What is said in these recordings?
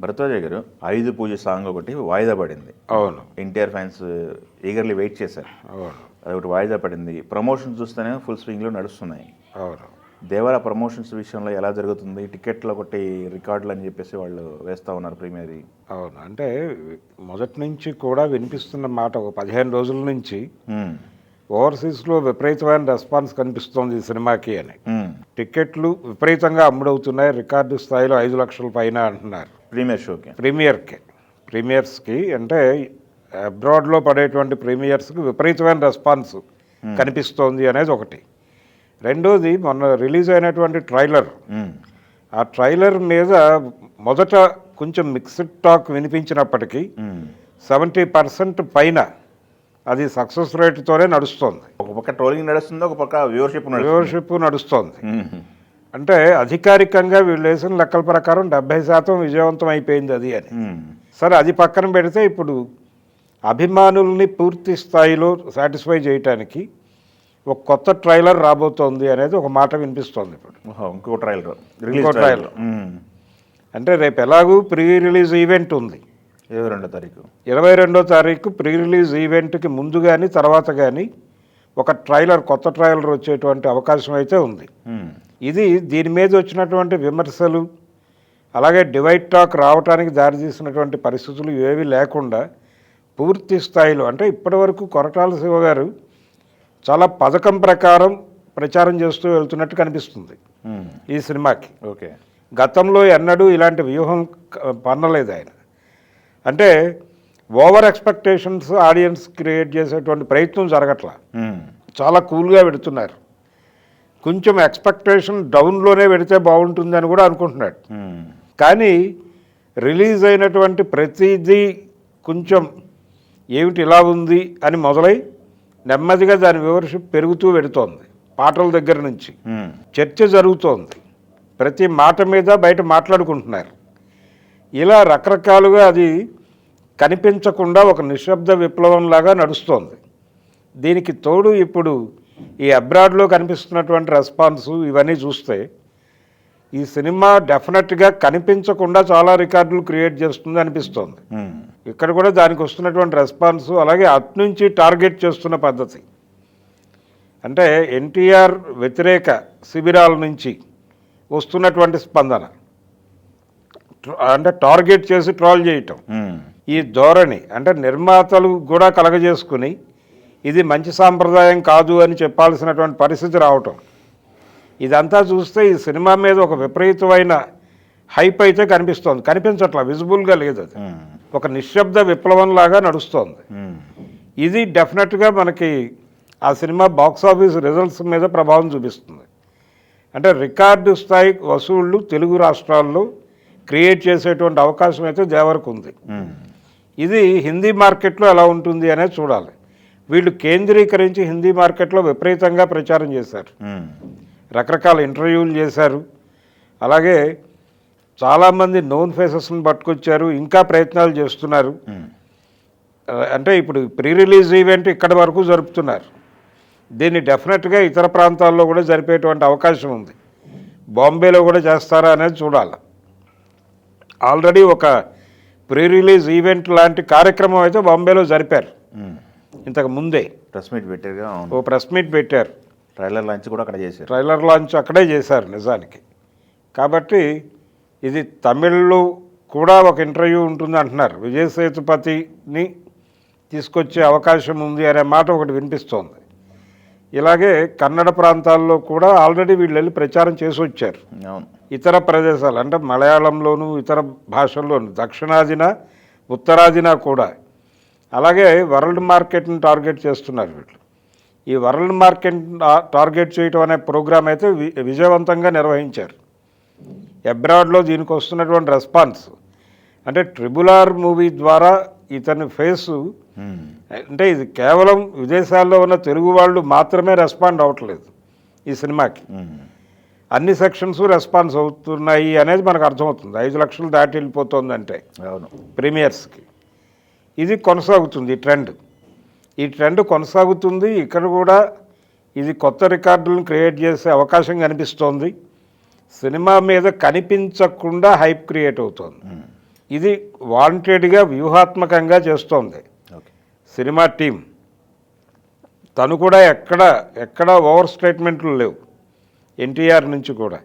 భరద్వాజ గారు 'ఆయుధ పూజ' సాంగ్ ఒకటి వాయిదా పడింది. అవును. ఎన్టీఆర్ ఫ్యాన్స్ ఈగర్లీ వెయిట్ చేశారు. అవును. అదొకటి వాయిదా పడింది. ప్రమోషన్స్ చూస్తేనే ఫుల్ స్వింగ్లో నడుస్తున్నాయి. అవును. దేవర ప్రమోషన్స్ విషయంలో ఎలా జరుగుతుంది? టికెట్లు ఒకటి రికార్డులు అని చెప్పేసి వాళ్ళు వేస్తూ ఉన్నారు ప్రీమియర్. అవును. అంటే మొదటి నుంచి కూడా వినిపిస్తున్న మాట ఒక 15 రోజుల నుంచి ఓవర్సీస్లో విపరీతమైన రెస్పాన్స్ కనిపిస్తోంది ఈ సినిమాకి అని. టికెట్లు విపరీతంగా అమ్ముడవుతున్నాయి, రికార్డు స్థాయిలో 5 లక్షల పైన అంటున్నారు ప్రీమియర్ షోకి. ప్రీమియర్స్కి అంటే అబ్రాడ్లో పడేటువంటి ప్రీమియర్స్కి విపరీతమైన రెస్పాన్స్ కనిపిస్తోంది అనేది ఒకటి. రెండోది, మొన్న రిలీజ్ అయినటువంటి ట్రైలర్, ఆ ట్రైలర్ మీద మొదట కొంచెం మిక్స్డ్ టాక్ వినిపించినప్పటికీ 70% పైన అది సక్సెస్ రేట్తోనే నడుస్తోంది. ఒక పక్క ట్రోలింగ్ నడుస్తుంది, ఒక పక్క వ్యూవర్షిప్ నడుస్తోంది. అంటే అధికారికంగా వీళ్ళు వేసిన లెక్కల ప్రకారం 70% విజయవంతం అయిపోయింది అది అని. సరే, అది పక్కన పెడితే ఇప్పుడు అభిమానుల్ని పూర్తి స్థాయిలో సాటిస్ఫై చేయటానికి ఒక కొత్త ట్రైలర్ రాబోతోంది అనేది ఒక మాట వినిపిస్తోంది. ఇప్పుడు ఇంకో ట్రైలర్ అంటే రేపు ఎలాగూ ప్రీ రిలీజ్ ఈవెంట్ ఉంది. 22వ తారీఖు ప్రీ రిలీజ్ ఈవెంట్కి ముందు కానీ తర్వాత కానీ ఒక కొత్త ట్రైలర్ వచ్చేటువంటి అవకాశం అయితే ఉంది. ఇది దీని మీద వచ్చినటువంటి విమర్శలు, అలాగే డివైడ్ టాక్ రావడానికి దారితీసినటువంటి పరిస్థితులు ఏవి లేకుండా పూర్తి స్థాయిలో, అంటే ఇప్పటివరకు కొరటాల శివ గారు చాలా పథకం ప్రకారం ప్రచారం చేస్తూ వెళ్తున్నట్టు కనిపిస్తుంది ఈ సినిమాకి. ఓకే. గతంలో ఎన్నడూ ఇలాంటి వ్యూహం పన్నలేదు ఆయన. అంటే ఓవర్ ఎక్స్పెక్టేషన్స్ ఆడియన్స్ క్రియేట్ చేసేటువంటి ప్రయత్నం జరగట్లా. చాలా కూల్గా పెడుతున్నారు. కొంచెం ఎక్స్పెక్టేషన్ డౌన్లోనే పెడితే బాగుంటుందని కూడా అనుకుంటున్నాడు. కానీ రిలీజ్ అయినటువంటి ప్రతిదీ కొంచెం ఏమిటి ఇలా ఉంది అని మొదలై నెమ్మదిగా దాని వ్యూవర్షిప్ పెరుగుతూ పెడుతోంది. పాటల దగ్గర నుంచి చర్చ జరుగుతోంది, ప్రతి మాట మీద బయట మాట్లాడుకుంటున్నారు. ఇలా రకరకాలుగా అది కనిపించకుండా ఒక నిశ్శబ్ద విప్లవంలాగా నడుస్తోంది. దీనికి తోడు ఇప్పుడు ఈ అబ్రాడ్లో కనిపిస్తున్నటువంటి రెస్పాన్సు ఇవన్నీ చూస్తే ఈ సినిమా డెఫినెట్గా కనిపించకుండా చాలా రికార్డులు క్రియేట్ చేస్తుంది అనిపిస్తోంది. ఇక్కడ కూడా దానికి వస్తున్నటువంటి రెస్పాన్స్, అలాగే అట్నుంచి టార్గెట్ చేస్తున్న పద్ధతి, అంటే ఎన్టీఆర్ వ్యతిరేక శిబిరాల నుంచి వస్తున్నటువంటి స్పందన, అంటే టార్గెట్ చేసి ట్రోల్ చేయటం, ఈ ధోరణి, అంటే నిర్మాతలు కూడా కలగజేసుకుని ఇది మంచి సాంప్రదాయం కాదు అని చెప్పాల్సినటువంటి పరిస్థితి రావటం, ఇదంతా చూస్తే ఈ సినిమా మీద ఒక విపరీతమైన హైప్ అయితే కనిపించట్లా, విజిబుల్గా లేదు. అది ఒక నిశ్శబ్ద విప్లవంలాగా నడుస్తోంది. ఇది డెఫినెట్గా మనకి ఆ సినిమా బాక్స్ ఆఫీస్ రిజల్ట్స్ మీద ప్రభావం చూపిస్తుంది. అంటే రికార్డు స్థాయి వసూళ్లు తెలుగు రాష్ట్రాల్లో క్రియేట్ చేసేటువంటి అవకాశం అయితే దేవరకు ఉంది. ఇది హిందీ మార్కెట్లో ఎలా ఉంటుంది అనేది చూడాలి. వీళ్ళు కేంద్రీకరించి హిందీ మార్కెట్లో విపరీతంగా ప్రచారం చేశారు, రకరకాల ఇంటర్వ్యూలు చేశారు, అలాగే చాలామంది నోన్ ఫేసెస్ని పట్టుకొచ్చారు, ఇంకా ప్రయత్నాలు చేస్తున్నారు. అంటే ఇప్పుడు ప్రీ రిలీజ్ ఈవెంట్ ఇక్కడి వరకు జరుపుతున్నారు, దీన్ని డెఫినెట్గా ఇతర ప్రాంతాల్లో కూడా జరిపేటువంటి అవకాశం ఉంది. బాంబేలో కూడా చేస్తారా అనేది చూడాలి. ఆల్రెడీ ఒక ప్రీ రిలీజ్ ఈవెంట్ లాంటి కార్యక్రమం అయితే బాంబేలో జరిపారు ఇంతకు ముందే. ప్రెస్ మీట్ పెట్టారు. ట్రైలర్ లాంచ్ కూడా అక్కడ చేశారు. ట్రైలర్ లాంచ్ అక్కడే చేశారు నిజానికి. కాబట్టి ఇది తమిళ్లో కూడా ఒక ఇంటర్వ్యూ ఉంటుంది అంటున్నారు, విజయ్ సేతుపతిని తీసుకొచ్చే అవకాశం ఉంది అనే మాట ఒకటి వినిపిస్తోంది. ఇలాగే కన్నడ ప్రాంతాల్లో కూడా ఆల్రెడీ వీళ్ళు వెళ్ళి ప్రచారం చేసి వచ్చారు. ఇతర ప్రదేశాలు అంటే మలయాళంలోను ఇతర భాషల్లోను, దక్షిణాదిన ఉత్తరాదిన కూడా. అలాగే వరల్డ్ మార్కెట్ని టార్గెట్ చేస్తున్నారు వీళ్ళు. ఈ వరల్డ్ మార్కెట్ టార్గెట్ చేయటం అనే ప్రోగ్రాం అయితే విజయవంతంగా నిర్వహించారు. అబ్రాడ్లో దీనికి వస్తున్నటువంటి రెస్పాన్స్, అంటే RRR మూవీ ద్వారా ఇతని ఫేసు, అంటే ఇది కేవలం విదేశాల్లో ఉన్న తెలుగు వాళ్ళు మాత్రమే రెస్పాండ్ అవ్వట్లేదు ఈ సినిమాకి, అన్ని సెక్షన్స్ రెస్పాన్స్ అవుతున్నాయి అనేది మనకు అర్థమవుతుంది. 5 లక్షలు దాటి వెళ్ళిపోతుందంటే ప్రీమియర్స్కి. ఇది కొనసాగుతుంది ఈ ట్రెండ్ కొనసాగుతుంది. ఇక్కడ కూడా ఇది కొత్త రికార్డులను క్రియేట్ చేసే అవకాశం కనిపిస్తోంది. సినిమా మీద కనిపించకుండా హైప్ క్రియేట్ అవుతోంది. ఇది వాంటెడ్గా వ్యూహాత్మకంగా చేస్తోంది ఓకే. Cinema team. తను కూడా ఎక్కడ ఓవర్ స్టేట్మెంట్లు లేవు ఎన్టీఆర్ నుంచి కూడా.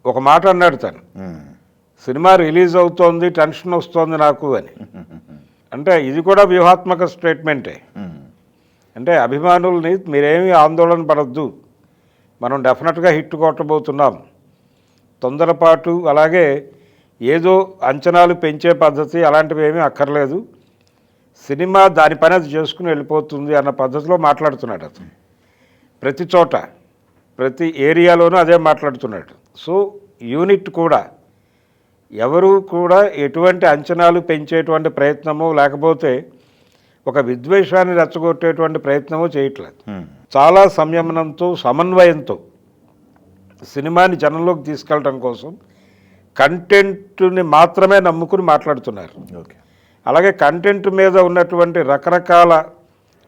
ఒక మాట అన్నాడు తను, సినిమా రిలీజ్ అవుతోంది, టెన్షన్ వస్తోంది నాకు అని. అంటే ఇది కూడా వ్యూహాత్మక స్టేట్మెంటే. అంటే అభిమానుల్ని మీరేమీ ఆందోళన పడద్దు, మనం డెఫినెట్గా హిట్ కొట్టబోతున్నాం, తొందరపాటు అలాగే ఏదో అంచనాలు పెంచే పద్ధతి అలాంటివి ఏమీ అక్కర్లేదు, సినిమా దాని పని అది చేసుకుని వెళ్ళిపోతుంది అన్న పద్ధతిలో మాట్లాడుతున్నాడు అతను. ప్రతి చోట ప్రతి ఏరియాలోనూ అదే మాట్లాడుతున్నాడు. సో యూనిట్ కూడా ఎవరు కూడా ఎటువంటి అంచనాలు పెంచేటువంటి ప్రయత్నమో లేకపోతే ఒక విద్వేషాన్ని రెచ్చగొట్టేటువంటి ప్రయత్నమో చేయట్లేదు. చాలా సంయమనంతో సమన్వయంతో సినిమాని జనంలోకి తీసుకెళ్ళడం కోసం కంటెంట్ని మాత్రమే నమ్ముకుని మాట్లాడుతున్నారు. ఓకే. అలాగే కంటెంట్ మీద ఉన్నటువంటి రకరకాల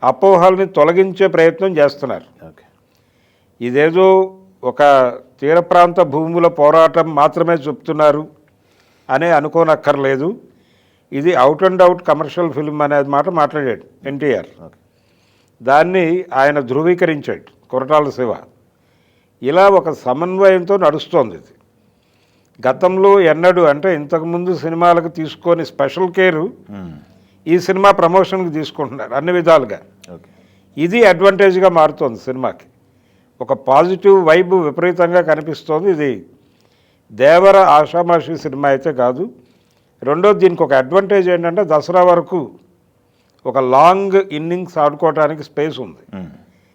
అపోహల్ని తొలగించే ప్రయత్నం చేస్తున్నారు. ఓకే. ఇదేదో ఒక తీర ప్రాంత భూముల పోరాటం మాత్రమే చెప్తున్నారు అనే అనుకోనక్కర్లేదు. ఇది out and out commercial film అనేది మాట మాట్లాడాడు ఎన్టీఆర్. ఓకే. దాన్ని ఆయన ధృవీకరించాడు కొరటాల శివ. ఇలా ఒక సమన్వయంతో నడుస్తోంది ఇది. గతంలో ఎన్నడూ అంటే ఇంతకుముందు సినిమాలకు తీసుకొని స్పెషల్ కేరు ఈ సినిమా ప్రమోషన్కి తీసుకుంటున్నారు అన్ని విధాలుగా. ఓకే. ఇది అడ్వాంటేజ్గా మారుతోంది సినిమాకి. ఒక పాజిటివ్ వైబ్ విపరీతంగా కనిపిస్తోంది. ఇది దేవర ఆషామాషి సినిమా అయితే కాదు. రెండోది, దీనికి ఒక అడ్వాంటేజ్ ఏంటంటే దసరా వరకు ఒక లాంగ్ ఇన్నింగ్స్ ఆడుకోవడానికి స్పేస్ ఉంది.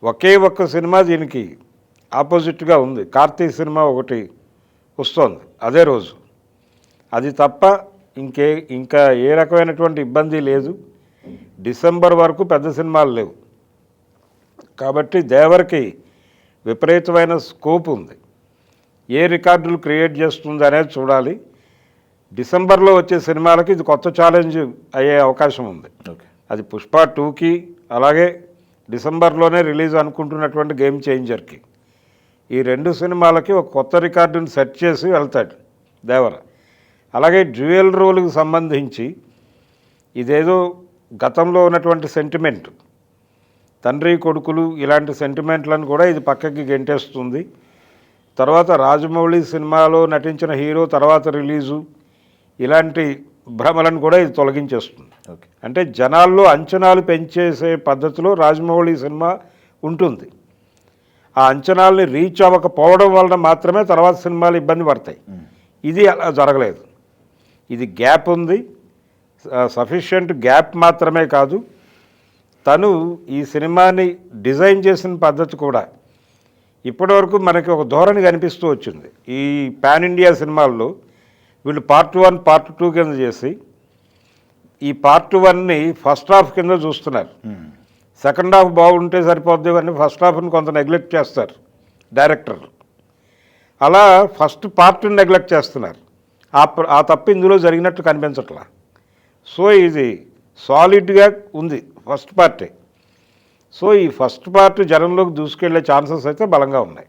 ఒకే ఒక్క సినిమా దీనికి ఆపోజిట్గా ఉంది. కార్తీక్ సినిమా ఒకటి వస్తోంది అదే రోజు. అది తప్ప ఇంకా ఏ రకమైనటువంటి ఇబ్బంది లేదు. డిసెంబర్ వరకు పెద్ద సినిమాలు లేవు కాబట్టి దేవరికి విపరీతమైన స్కోప్ ఉంది. ఏ రికార్డులు క్రియేట్ చేస్తుంది అనేది చూడాలి. డిసెంబర్లో వచ్చే సినిమాలకి ఇది కొత్త ఛాలెంజ్ అయ్యే అవకాశం ఉంది. ఓకే. అది పుష్ప 2కి అలాగే డిసెంబర్లోనే రిలీజ్ అనుకుంటున్నటువంటి గేమ్ చేంజర్కి, ఈ రెండు సినిమాలకి ఒక కొత్త రికార్డుని సెట్ చేసి వెళ్తాడు దేవర. అలాగే డ్యూయల్ రోల్కి సంబంధించి ఇదేదో గతంలో ఉన్నటువంటి సెంటిమెంట్, తండ్రి కొడుకులు ఇలాంటి సెంటిమెంట్లను కూడా ఇది పక్కకి గెంటేస్తుంది. తర్వాత రాజమౌళి సినిమాలో నటించిన హీరో తర్వాత రిలీజు ఇలాంటి భ్రమలను కూడా ఇది తొలగించేస్తుంది. ఓకే. అంటే జనాల్లో అంచనాలు పెంచేసే పద్ధతిలో రాజమౌళి సినిమా ఉంటుంది. ఆ అంచనాల్ని రీచ్ అవ్వకపోవడం వలన మాత్రమే తర్వాత సినిమాలు ఇబ్బంది పడతాయి. ఇది అలా జరగలేదు. ఇది గ్యాప్ ఉంది. సఫిషియెంట్ గ్యాప్ మాత్రమే కాదు, తను ఈ సినిమాని డిజైన్ చేసిన పద్ధతి కూడా ఇప్పటివరకు మనకి ఒక ధోరణి కనిపిస్తూ వచ్చింది. ఈ పాన్ ఇండియా సినిమాల్లో వీళ్ళు పార్ట్ 1 పార్ట్ 2 కింద చేసి ఈ పార్ట్ 1ని ఫస్ట్ హాఫ్ కింద చూస్తున్నారు. సెకండ్ హాఫ్ బాగుంటే సరిపోద్ది అని ఫస్ట్ హాఫ్ని కొంత నెగ్లెక్ట్ చేస్తారు డైరెక్టర్. అలా ఫస్ట్ పార్ట్ని నెగ్లెక్ట్ చేస్తున్నారు. ఆ తప్పు ఇందులో జరిగినట్టు కనిపించట్లా. సో ఇది సాలిడ్గా ఉంది ఫస్ట్ పార్టే. సో ఈ ఫస్ట్ పార్ట్ జనంలోకి దూసుకెళ్లే ఛాన్సెస్ అయితే బలంగా ఉన్నాయి.